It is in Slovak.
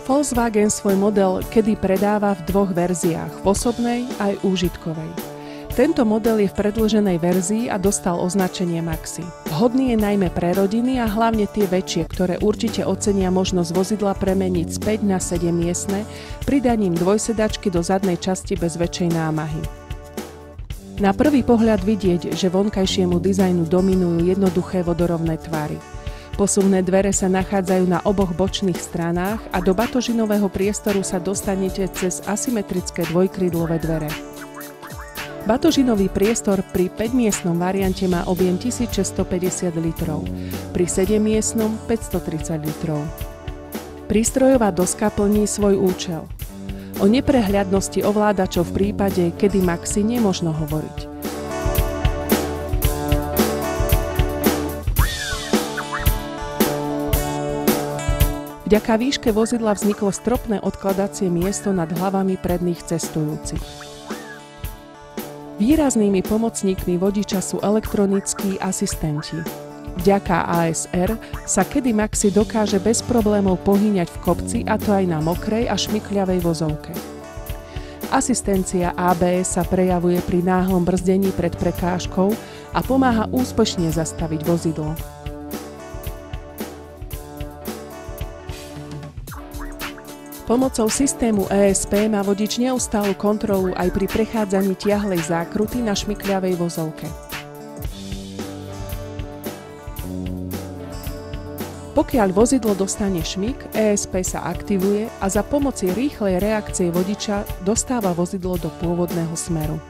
Volkswagen svoj model kedy predáva v dvoch verziách, v osobnej aj úžitkovej. Tento model je v predĺženej verzii a dostal označenie Maxi. Vhodný je najmä pre rodiny a hlavne tie väčšie, ktoré určite ocenia možnosť vozidla premeniť z 5 na 7 miestne pridaním dvojsedačky do zadnej časti bez väčšej námahy. Na prvý pohľad vidieť, že vonkajšiemu dizajnu dominujú jednoduché vodorovné tvary. Posuvné dvere sa nachádzajú na oboch bočných stranách a do batožinového priestoru sa dostanete cez asymetrické dvojkrídlové dvere. Batožinový priestor pri 5-miestnom variante má objem 1650 litrov, pri 7-miestnom 530 litrov. Prístrojová doska plní svoj účel. O neprehľadnosti ovládačov v prípade, kedy Maxi nemožno hovoriť. Vďaka výške vozidla vzniklo stropné odkladacie miesto nad hlavami predných cestujúcich. Výraznými pomocníkmi vodiča sú elektronickí asistenti. Vďaka ASR sa kedy Maxi dokáže bez problémov pohýňať v kopci, a to aj na mokrej a šmykľavej vozovke. Asistencia ABS sa prejavuje pri náhlom brzdení pred prekážkou a pomáha úspešne zastaviť vozidlo. Pomocou systému ESP má vodič neustálu kontrolu aj pri prechádzaní tiahlej zákruty na šmykľavej vozovke. Pokiaľ vozidlo dostane šmyk, ESP sa aktivuje a za pomoci rýchlej reakcie vodiča dostáva vozidlo do pôvodného smeru.